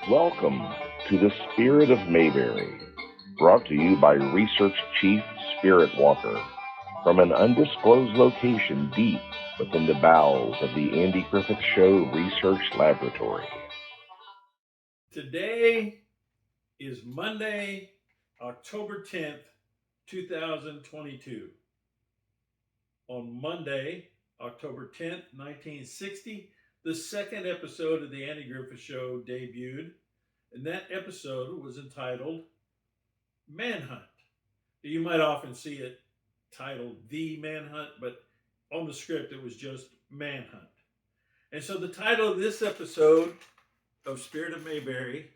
Welcome to the Spirit of Mayberry, brought to you by Research Chief Spirit Walker from an undisclosed location deep within the bowels of the Andy Griffith Show Research Laboratory. Today is Monday, October 10th, 2022. On Monday, October 10th, 1960, the second episode of the Andy Griffith Show debuted, and that episode was entitled Manhunt. You might often see it titled The Manhunt, but on the script it was just Manhunt. And so the title of this episode of Spirit of Mayberry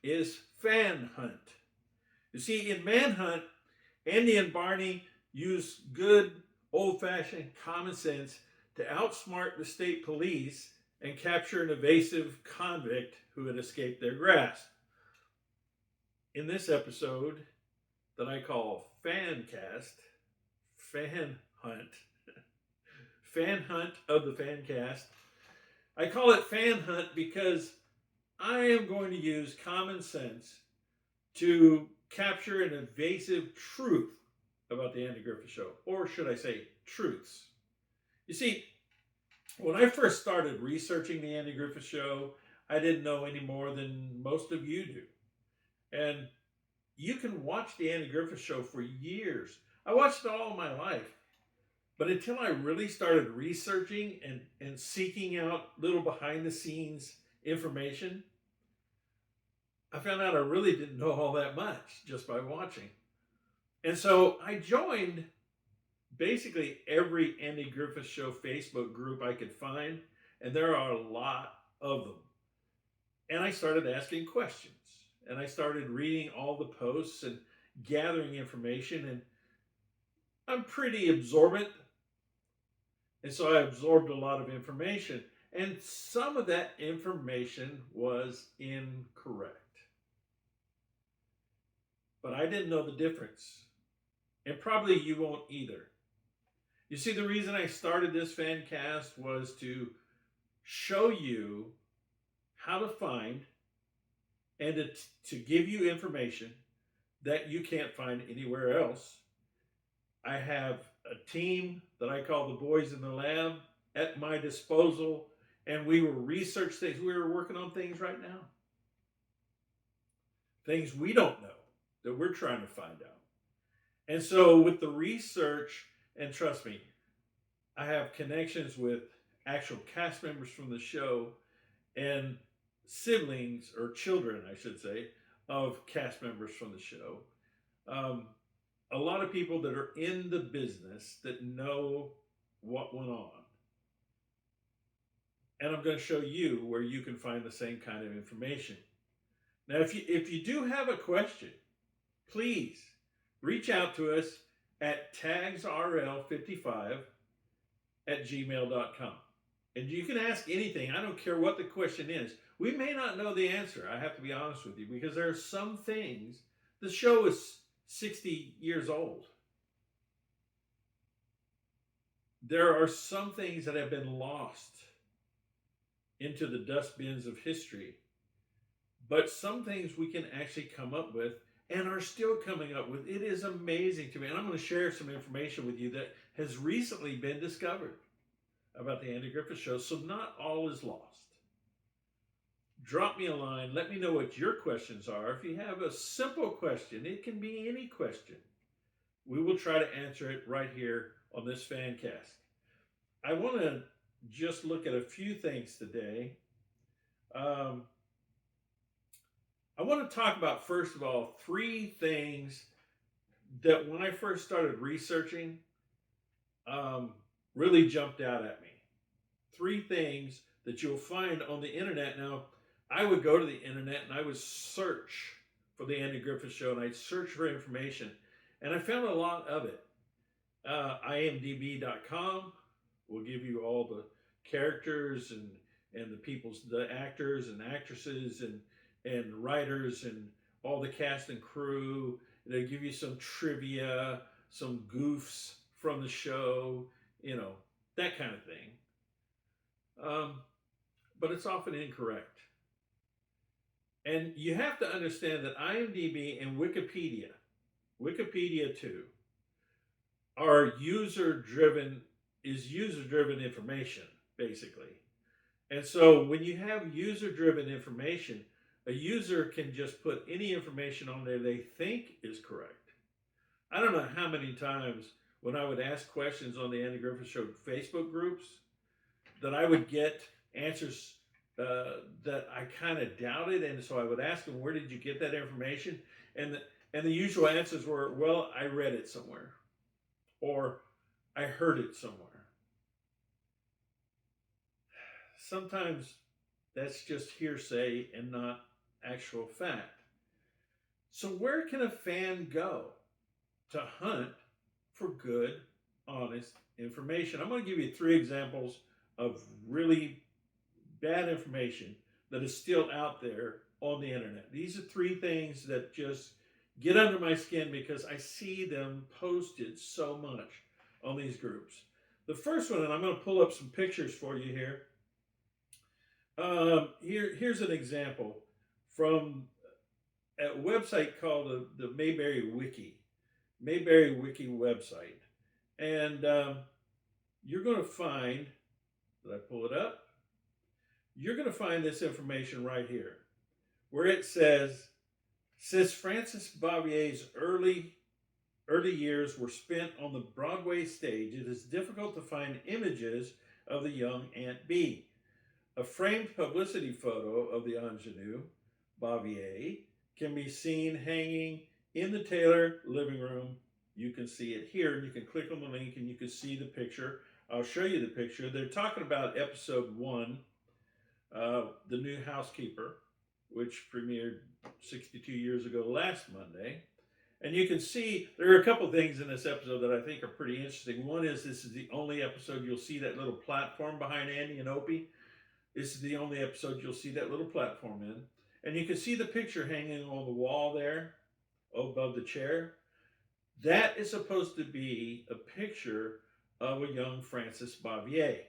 is Fanhunt. You see, in Manhunt, Andy and Barney use good old-fashioned common sense to outsmart the state police and capture an evasive convict who had escaped their grasp. In this episode that I call Fancast, Fanhunt, Fanhunt of the Fancast, I call it Fanhunt because I am going to use common sense to capture an evasive truth about the Andy Griffith Show, or should I say truths. You see, when I first started researching the Andy Griffith Show, I didn't know any more than most of you do. And you can watch the Andy Griffith Show for years. I watched it all my life. But until I really started researching and seeking out little behind the scenes information, I found out I really didn't know all that much just by watching. And so I joined basically every Andy Griffith Show Facebook group I could find, and there are a lot of them. And I started asking questions, and I started reading all the posts and gathering information, and I'm pretty absorbent. And so I absorbed a lot of information, and some of that information was incorrect. But I didn't know the difference. And probably you won't either. You see, the reason I started this fan cast was to show you how to find and to give you information that you can't find anywhere else. I have a team that I call the Boys in the Lab at my disposal, and we will research things. We're working on things right now. Things we don't know that we're trying to find out. And so with the research, and trust me, I have connections with actual cast members from the show and siblings, or children, I should say, of cast members from the show. A lot of people that are in the business that know what went on. And I'm going to show you where you can find the same kind of information. Now, if you do have a question, please reach out to us at tagsrl55@gmail.com. And you can ask anything. I don't care what the question is. We may not know the answer. I have to be honest with you, because there are some things. The show is 60 years old. There are some things that have been lost into the dustbins of history. But some things we can actually come up with and are still coming up with. It is amazing to me. And I'm going to share some information with you that has recently been discovered about the Andy Griffith Show. So not all is lost. Drop me a line. Let me know what your questions are. If you have a simple question, it can be any question. We will try to answer it right here on this Fancast. I want to just look at a few things today. I want to talk about, first of all, 3 things that when I first started researching really jumped out at me. 3 things that you'll find on the internet. Now, I would go to the internet and I would search for the Andy Griffith Show, and I'd search for information, and I found a lot of it. IMDb.com will give you all the characters and the actors and actresses and writers and all the cast and crew. They give you some trivia, some goofs from the show, that kind of thing. But it's often incorrect. And you have to understand that IMDb and Wikipedia too, are user driven information, basically. And so when you have user driven information, a user can just put any information on there they think is correct. I don't know how many times when I would ask questions on the Andy Griffith Show Facebook groups that I would get answers that I kind of doubted, and so I would ask them, "Where did you get that information?" And the usual answers were, "Well, I read it somewhere," or "I heard it somewhere." Sometimes that's just hearsay and not actual fact. So where can a fan go to hunt for good, honest information? I'm going to give you 3 examples of really bad information that is still out there on the internet. These are 3 things that just get under my skin because I see them posted so much on these groups. The first one, and I'm going to pull up some pictures for you here. Here's an example from a website called the Mayberry Wiki website. And you're going to find, did I pull it up? You're going to find this information right here, where it says, since Frances Bavier's early years were spent on the Broadway stage, it is difficult to find images of the young Aunt Bee. A framed publicity photo of the ingenue, Bavier, can be seen hanging in the Taylor living room. You can see it here, and you can click on the link and you can see the picture. I'll show you the picture. They're talking about episode 1, The New Housekeeper, which premiered 62 years ago last Monday. And you can see there are a couple things in this episode that I think are pretty interesting. One is this is the only episode you'll see that little platform behind Andy and Opie. This is the only episode you'll see that little platform in. And you can see the picture hanging on the wall there above the chair. That is supposed to be a picture of a young Frances Bavier.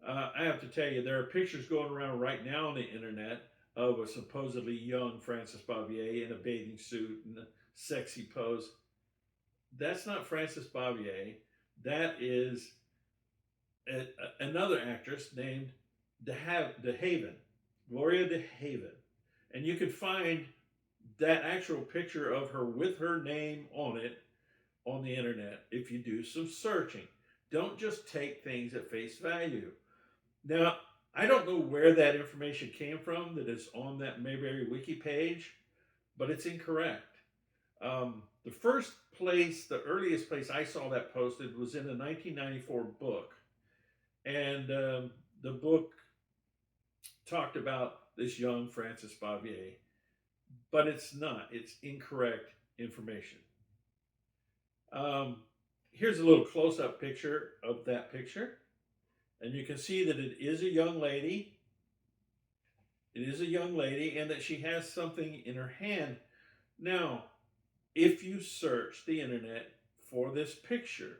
I have to tell you, there are pictures going around right now on the internet of a supposedly young Frances Bavier in a bathing suit and a sexy pose. That's not Frances Bavier. That is another actress named DeHaven, Gloria DeHaven. And you can find that actual picture of her with her name on it on the internet if you do some searching. Don't just take things at face value. Now, I don't know where that information came from that is on that Mayberry Wiki page, but it's incorrect. The first place, the earliest place I saw that posted was in a 1994 book. And the book talked about this young Frances Bavier, but it's not. It's incorrect information. Here's a little close-up picture of that picture. And you can see that it is a young lady. It is a young lady, and that she has something in her hand. Now, if you search the internet for this picture,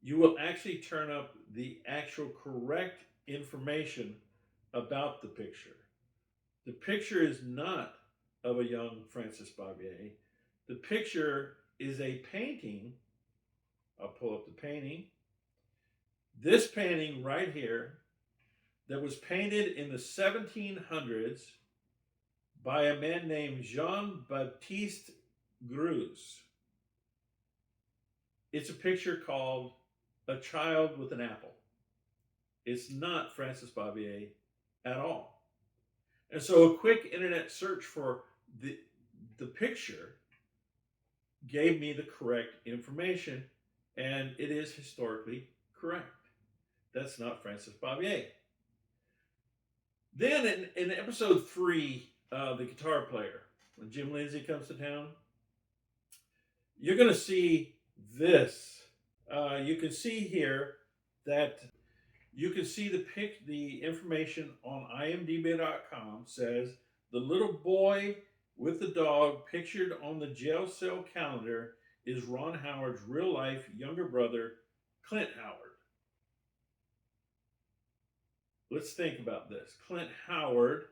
you will actually turn up the actual correct information about the picture. The picture is not of a young Frances Bavier. The picture is a painting. I'll pull up the painting. This painting right here that was painted in the 1700s by a man named Jean-Baptiste Greuze. It's a picture called A Child with an Apple. It's not Frances Bavier at all. And so a quick internet search for the picture gave me the correct information, and it is historically correct. That's not Frances Bavier. Then in episode 3, The Guitar Player, when Jim Lindsay comes to town, you're going to see this. You can see here that you can see the information on imdb.com says the little boy with the dog pictured on the jail cell calendar is Ron Howard's real life younger brother, Clint Howard. Let's think about this. Clint Howard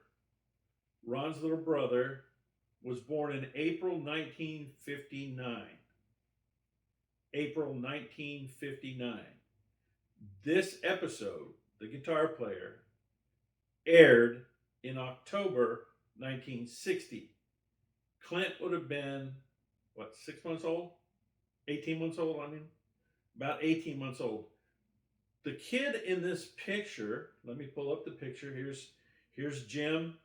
Ron's little brother, was born in April 1959. April 1959. This episode, The Guitar Player, aired in October 1960. Clint would have been, what, 6 months old? 18 months old, I mean? About 18 months old. The kid in this picture, let me pull up the picture. Here's Jim.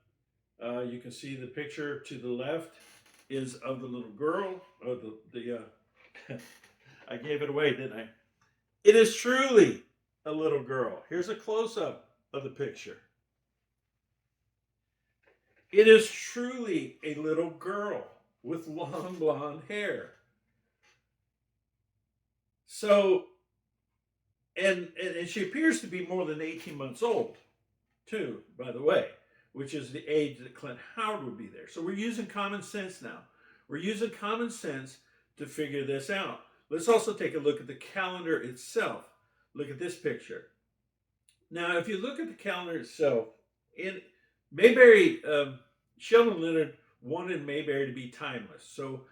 You can see the picture to the left is of the little girl. I gave it away, didn't I? It is truly a little girl. Here's a close up of the picture. It is truly a little girl with long blonde hair. So, and she appears to be more than 18 months old, too, by the way, which is the age that Clint Howard would be there. So we're using common sense now. We're using common sense to figure this out. Let's also take a look at the calendar itself. Look at this picture. Now, if you look at the calendar itself, in Mayberry, Sheldon Leonard wanted Mayberry to be timeless. So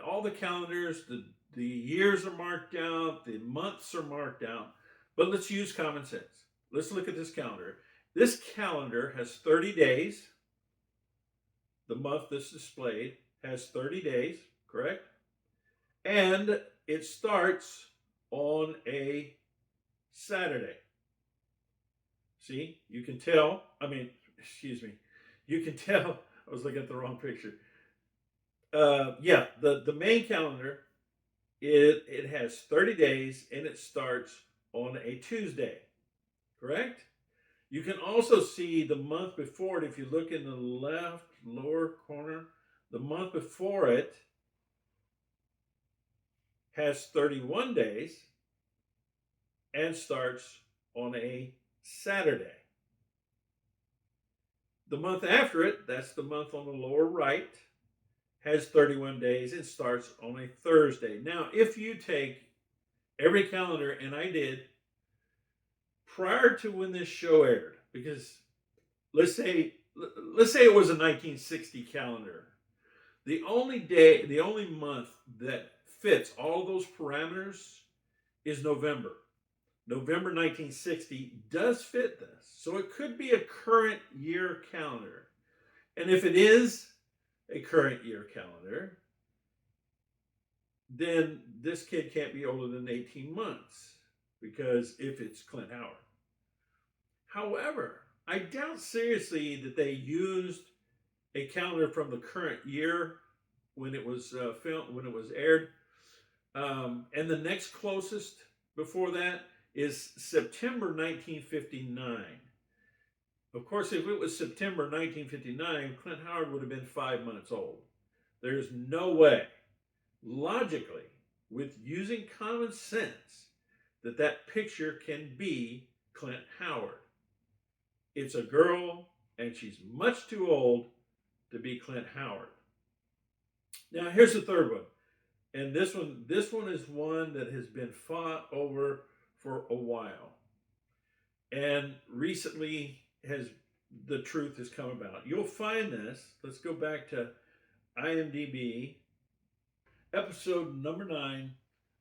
all the calendars, the years are marked out, the months are marked out. But let's use common sense. Let's look at this calendar. This calendar has 30 days. The month that's displayed has 30 days, correct? And it starts on a Saturday. See, you can tell. You can tell. I was looking at the wrong picture. The main calendar, it has 30 days and it starts on a Tuesday, correct? You can also see the month before it. If you look in the left lower corner, the month before it has 31 days and starts on a Saturday. The month after it, that's the month on the lower right, has 31 days and starts on a Thursday. Now, if you take every calendar, and I did, prior to when this show aired, because let's say it was a 1960 calendar, the only month that fits all those parameters is November. November 1960 does fit this. So it could be a current year calendar. And if it is a current year calendar, then this kid can't be older than 18 months because if it's Clint Howard. However, I doubt seriously that they used a calendar from the current year when it was filmed, when it was aired. And the next closest before that is September 1959. Of course, if it was September 1959, Clint Howard would have been 5 months old. There's no way, logically, with using common sense, that picture can be Clint Howard. It's a girl, and she's much too old to be Clint Howard. Now, here's the third one. And this one is one that has been fought over for a while. And recently the truth has come about. You'll find this. Let's go back to IMDb, episode number 9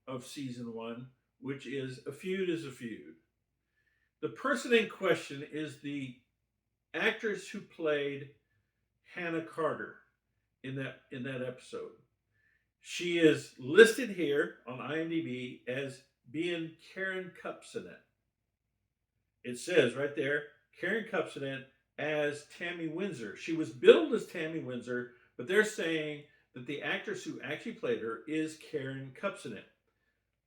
of season 1, which is A Feud is a Feud. The person in question is the actress who played Hannah Carter in that episode. She is listed here on IMDb as being Karen Kupcinet. It says right there, Karen Kupcinet as Tammy Windsor. She was billed as Tammy Windsor, but they're saying that the actress who actually played her is Karen Kupcinet.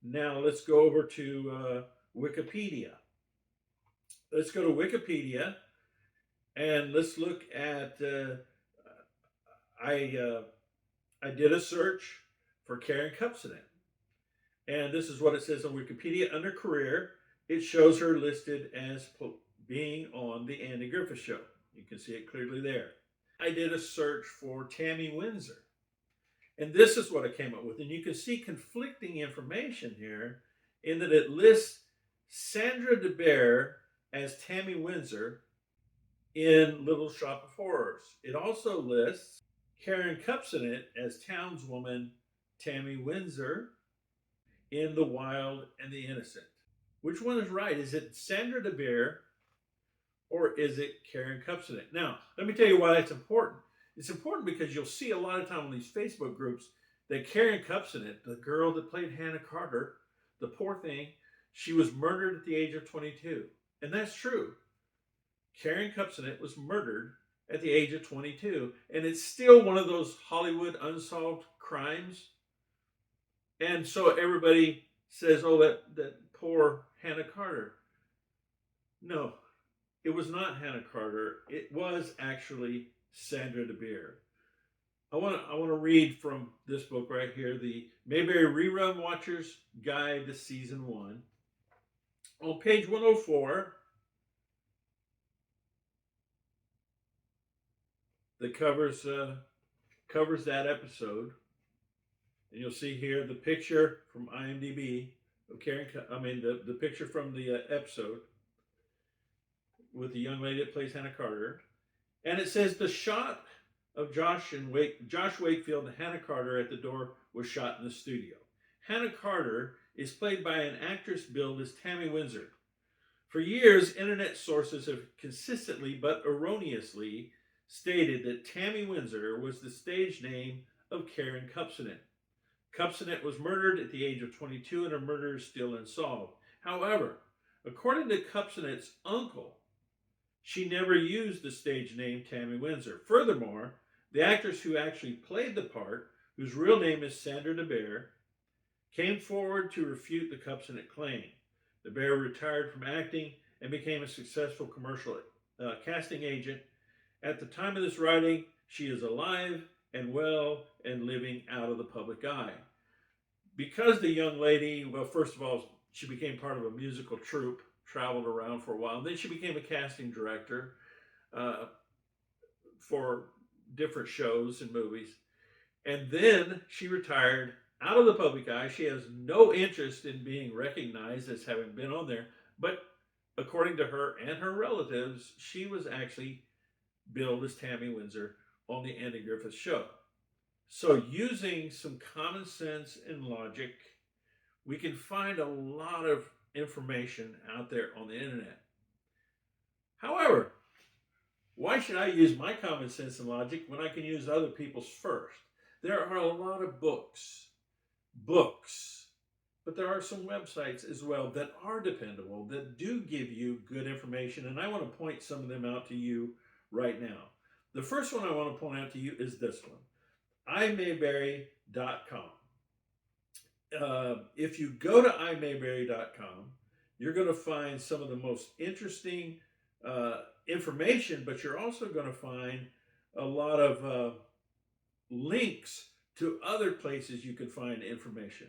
Now let's go over to Wikipedia. Let's go to Wikipedia and let's look at. I did a search for Karen Kupcinet, and this is what it says on Wikipedia under career. It shows her listed as being on the Andy Griffith Show. You can see it clearly there. I did a search for Tammy Windsor, and this is what I came up with. And you can see conflicting information here in that it lists Sandra DeBear as Tammy Windsor in Little Shop of Horrors. It also lists Karen Cupsonet as townswoman Tammy Windsor in The Wild and the Innocent. Which one is right? Is it Sandra DeBeer or is it Karen Cupsonet? Now, let me tell you why that's important. It's important because you'll see a lot of time on these Facebook groups that Karen Cupsonet, the girl that played Hannah Carter, the poor thing, she was murdered at the age of 22. And that's true. Karen Cupsonet was murdered at the age of 22. And it's still one of those Hollywood unsolved crimes. And so everybody says, oh, that poor Hannah Carter. No, it was not Hannah Carter. It was actually Sandra DeBeer. I want to read from this book right here, the Mayberry Rerun Watcher's Guide to Season 1. On page 104, that covers that episode, and you'll see here the picture from IMDb of Karen. I mean the picture from the episode with the young lady that plays Hannah Carter, and it says the shot of Josh Wakefield and Hannah Carter at the door was shot in the studio. Hannah Carter is played by an actress billed as Tammy Windsor. For years, internet sources have consistently but erroneously stated that Tammy Windsor was the stage name of Karen Cupsonet. Cupsonet was murdered at the age of 22 and her murder is still unsolved. However, according to Cupsonet's uncle, she never used the stage name Tammy Windsor. Furthermore, the actress who actually played the part, whose real name is Sandra DeBeer, came forward to refute the Cupsonet claim. DeBeer retired from acting and became a successful commercial casting agent. At the time of this writing, she is alive and well and living out of the public eye. Because the young lady, well, first of all, she became part of a musical troupe, traveled around for a while. Then she became a casting director for different shows and movies. And then she retired out of the public eye. She has no interest in being recognized as having been on there. But according to her and her relatives, she was actually billed as Tammy Windsor on the Andy Griffith Show. So using some common sense and logic, we can find a lot of information out there on the internet. However, why should I use my common sense and logic when I can use other people's first? There are a lot of books, but there are some websites as well that are dependable, that do give you good information, and I want to point some of them out to you right now. The first one I want to point out to you is this one, imayberry.com. If you go to imayberry.com, you're going to find some of the most interesting information, but you're also going to find a lot of links to other places you can find information.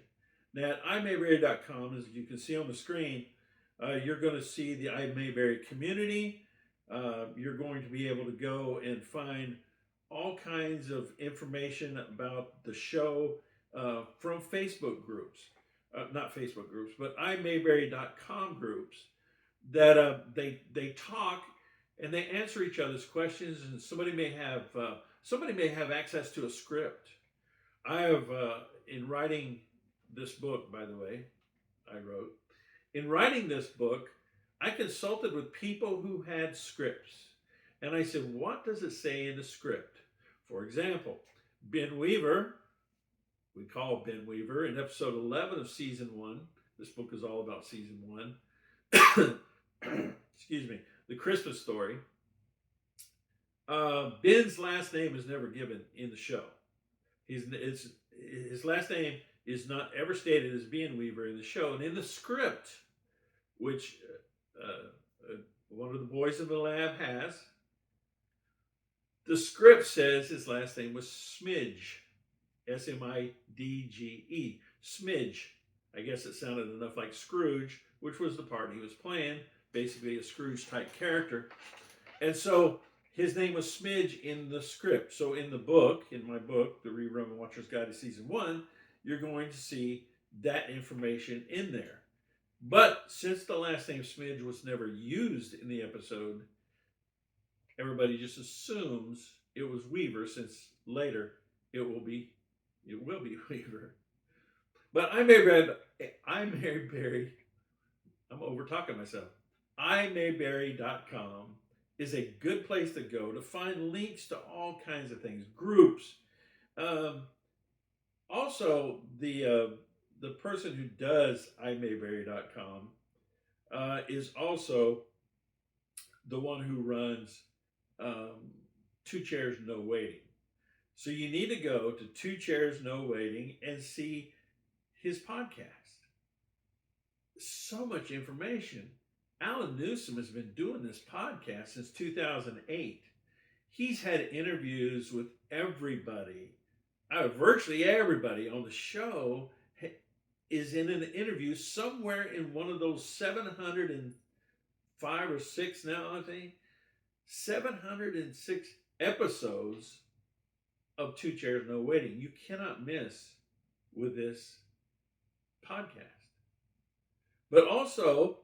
Now, at imayberry.com, as you can see on the screen, you're going to see the iMayberry community. You're going to be able to go and find all kinds of information about the show from Facebook groups. Not Facebook groups, but imayberry.com groups that they talk and they answer each other's questions, and somebody may have access to a script. I have in writing this book, by the way, in writing this book, I consulted with people who had scripts, and I said, what does it say in the script? For example, Ben Weaver, we call Ben Weaver, in episode 11 of season 1. This book is all about season 1. Excuse me, the Christmas story. Ben's last name is never given in the show. His last name is not ever stated as Ben Weaver in the show. And in the script, which one of the boys in the lab has, the script says his last name was Smidge. Smidge. Smidge. I guess it sounded enough like Scrooge, which was the part he was playing, basically a Scrooge type character. And so his name was Smidge in the script. So in the book, in my book, The Rerun Watcher's Guide to Season 1, you're going to see that information in there. But since the last name Smidge was never used in the episode, everybody just assumes it was Weaver, since later it will be it will be Weaver. But Mayberry. I'm over talking myself. iMayberry.com is a good place to go to find links to all kinds of things, groups. Um, Also, the person who does iMayberry.com is also the one who runs um, Two Chairs No Waiting. So you need to go to Two Chairs No Waiting and see his podcast. So much information. Alan Newsom has been doing this podcast since 2008. He's had interviews with everybody, virtually everybody on the show is in an interview somewhere in one of those 705 or 6 now, I think. 706 episodes of Two Chairs No Waiting. You cannot miss with this podcast. But also,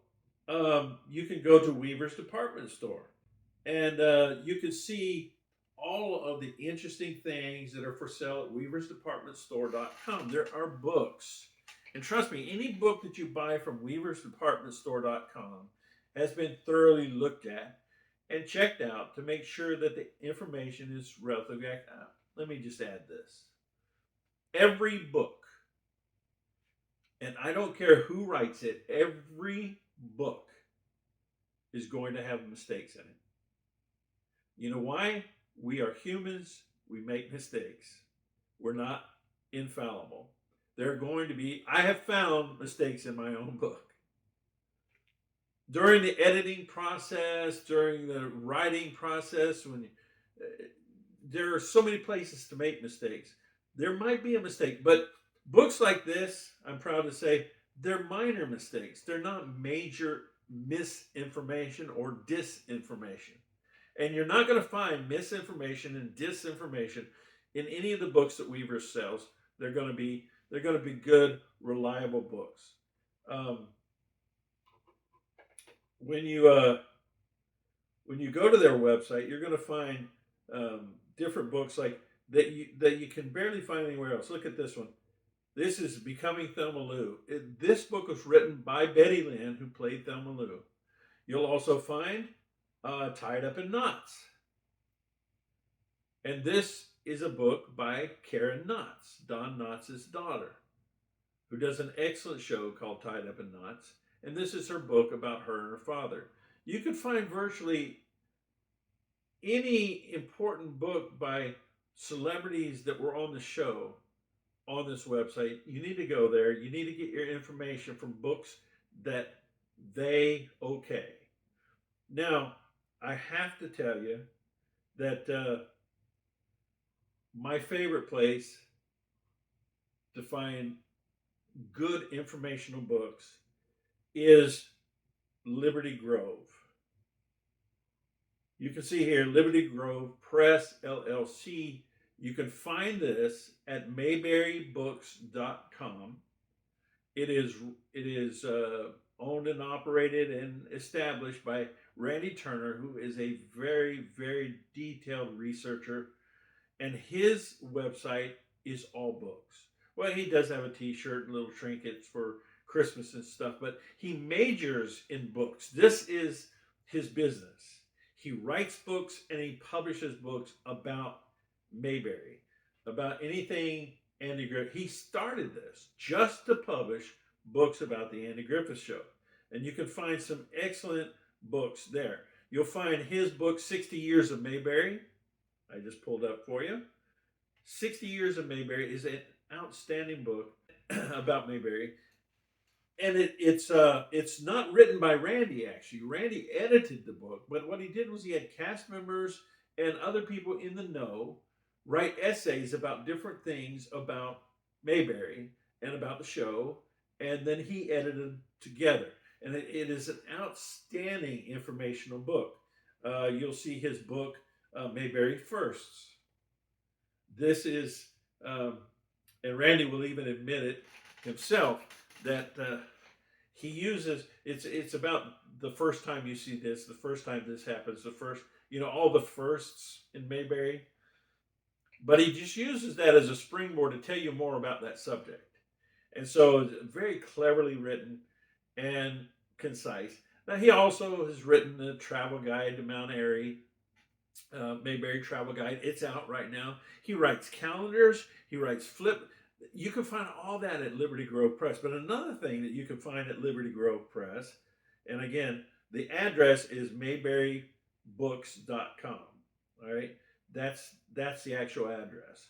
you can go to Weaver's Department Store and you can see all of the interesting things that are for sale at weaversdepartmentstore.com. There are books. And trust me, any book that you buy from weaversdepartmentstore.com has been thoroughly looked at and checked out to make sure that the information is relatively accurate. Let me just add this. Every book, and I don't care who writes it, every book is going to have mistakes in it. You know why? We are humans. We make mistakes. We're not infallible. There are going to be, I have found mistakes in my own book. During the editing process, during the writing process, there are so many places to make mistakes. There might be a mistake, but books like this, I'm proud to say, they're minor mistakes. They're not major misinformation or disinformation. And you're not going to find misinformation and disinformation in any of the books that Weaver sells. They're going to be good, reliable books. When you go to their website, you're going to find different books like that you can barely find anywhere else. Look at this one. This is Becoming Thelma Lou. This book was written by Betty Lynn, who played Thelma Lou. You'll also find Tied Up in Knots. And this is a book by Karen Knotts, Don Knotts' daughter, who does an excellent show called Tied Up in Knots. And this is her book about her and her father. You can find virtually any important book by celebrities that were on the show on this website. You need to go there. You need to get your information from books that they okay. Now, I have to tell you that my favorite place to find good informational books is Liberty Grove. You can see here, Liberty Grove Press, LLC. You can find this at mayberrybooks.com. It is owned and operated and established by Randy Turner, who is a very, very detailed researcher. And his website is all books. Well, he does have a t-shirt and little trinkets for Christmas and stuff, but he majors in books. This is his business. He writes books and he publishes books about Mayberry, about anything Andy Griffith. He started this just to publish books about the Andy Griffith Show. And you can find some excellent books there. You'll find his book, 60 Years of Mayberry. I just pulled up for you. 60 Years of Mayberry is an outstanding book about Mayberry. And it's not written by Randy, actually. Randy edited the book, but what he did was he had cast members and other people in the know write essays about different things about Mayberry and about the show, and then he edited them together. And it is an outstanding informational book. You'll see his book, Mayberry Firsts. This is, and Randy will even admit it himself, that he uses, it's about the first time you see this, the first time this happens, the first, all the firsts in Mayberry, but he just uses that as a springboard to tell you more about that subject. And so it's very cleverly written and concise. Now, he also has written the travel guide to Mount Airy, Mayberry Travel Guide. It's out right now. He writes calendars, he writes flip. You can find all that at Liberty Grove Press. But another thing that you can find at Liberty Grove Press, and again, the address is mayberrybooks.com. All right, that's the actual address.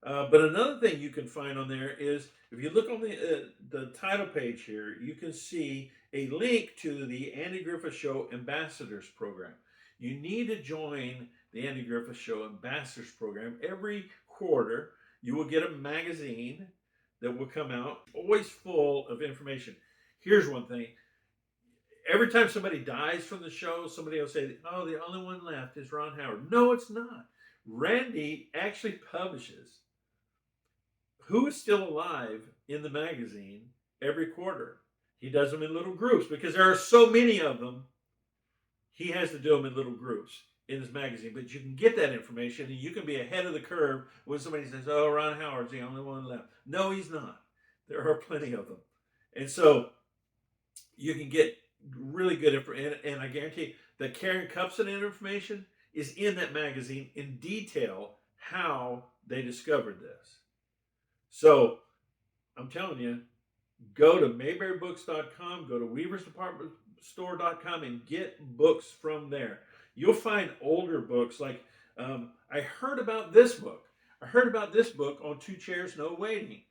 But another thing you can find on there is if you look on the title page here, you can see a link to the Andy Griffith Show Ambassadors Program. You need to join the Andy Griffith Show Ambassadors Program. Every quarter, you will get a magazine that will come out, always full of information. Here's one thing. Every time somebody dies from the show, somebody will say, oh, the only one left is Ron Howard. No, it's not. Randy actually publishes who is still alive in the magazine every quarter. He does them in little groups because there are so many of them. He has to do them in little groups in his magazine, but you can get that information and you can be ahead of the curve when somebody says, oh, Ron Howard's the only one left. No, he's not. There are plenty of them. And so you can get really good information. And I guarantee that Karen Cupson information is in that magazine in detail how they discovered this. So I'm telling you, go to mayberrybooks.com, go to weaversdepartmentstore.com and get books from there. You'll find older books like I heard about this book. I heard about this book on Two Chairs, No Waiting,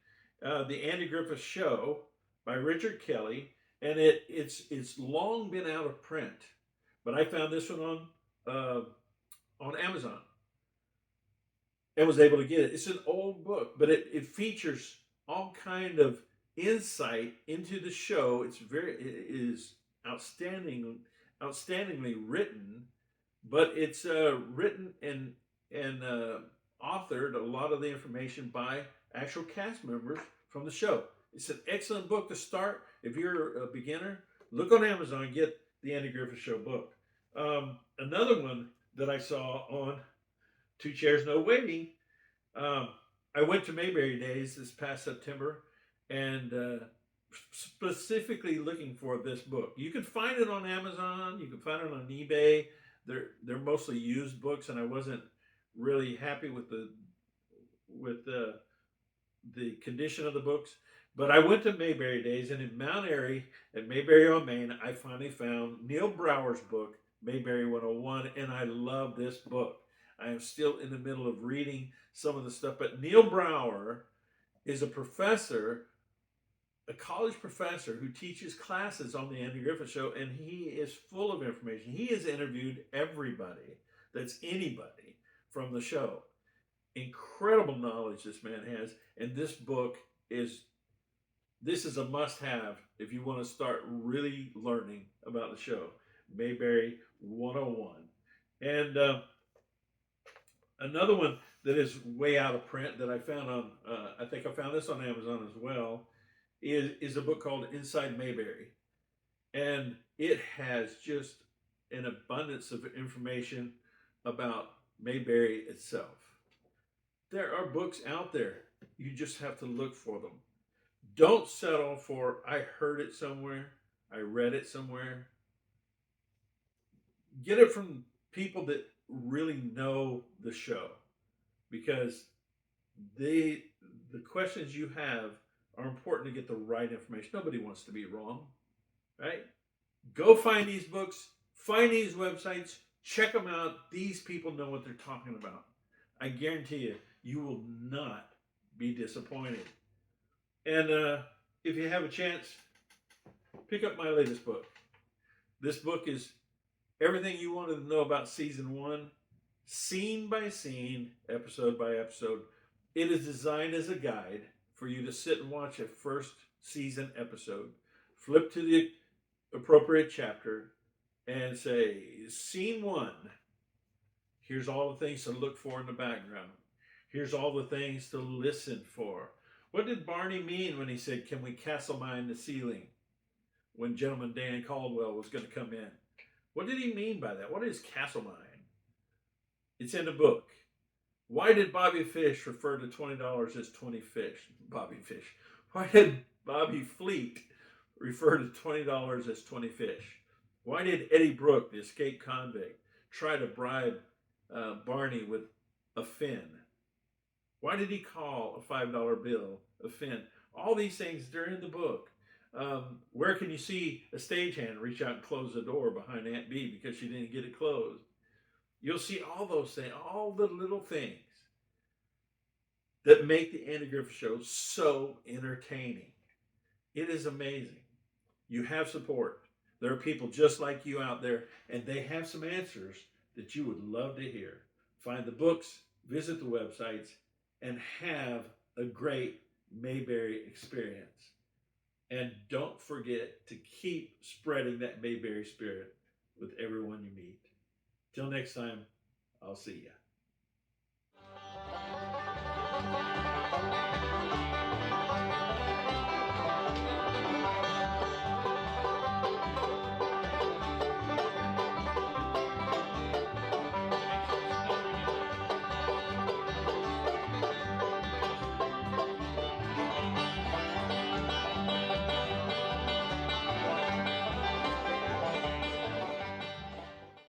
The Andy Griffith Show by Richard Kelly, and it's long been out of print, but I found this one on Amazon and was able to get it. It's an old book, but it features all kind of insight into the show. It is outstandingly written, but it's written and authored a lot of the information by actual cast members from the show. It's an excellent book to start. If you're a beginner, look on Amazon and get the Andy Griffith Show book. Another one that I saw on Two Chairs No Waiting. I went to Mayberry Days this past September and specifically looking for this book. You can find it on Amazon. You can find it on eBay. They're mostly used books, and I wasn't really happy with the condition of the books. But I went to Mayberry Days, and in Mount Airy at Mayberry on Main, I finally found Neil Brower's book, Mayberry 101, and I love this book. I am still in the middle of reading some of the stuff, but Neil Brower is a professor, a college professor who teaches classes on the Andy Griffith Show, and he is full of information. He has interviewed everybody that's anybody from the show. Incredible knowledge this man has, and this is a must-have if you want to start really learning about the show. Mayberry 101. And another one that is way out of print that I found on, I think I found this on Amazon as well, is a book called Inside Mayberry. And it has just an abundance of information about Mayberry itself. There are books out there. You just have to look for them. Don't settle for, I heard it somewhere, I read it somewhere. Get it from people that really know the show, because the questions you have are important to get the right information. Nobody wants to be wrong, right? Go find these books, find these websites, check them out. These people know what they're talking about. I guarantee you, you will not be disappointed. And if you have a chance, pick up my latest book. This book is everything you wanted to know about season 1, scene by scene, episode by episode. It is designed as a guide for you to sit and watch a first season episode, flip to the appropriate chapter, and say, scene 1, here's all the things to look for in the background. Here's all the things to listen for. What did Barney mean when he said, can we castle mine the ceiling, when Gentleman Dan Caldwell was going to come in? What did he mean by that? What is castle mine? It's in the book. Why did Bobby Fish refer to $20 as 20 fish? Bobby Fish. Why did Bobby Fleet refer to $20 as 20 fish? Why did Eddie Brooke, the escaped convict, try to bribe Barney with a fin? Why did he call a $5 bill a fin? All these things, they're in the book. Where can you see a stagehand reach out and close the door behind Aunt Bee because she didn't get it closed? You'll see all those things, all the little things that make the Andy Griffith Show so entertaining. It is amazing. You have support. There are people just like you out there, and they have some answers that you would love to hear. Find the books, visit the websites, and have a great Mayberry experience. And don't forget to keep spreading that Mayberry spirit with everyone you meet. Till next time, I'll see you.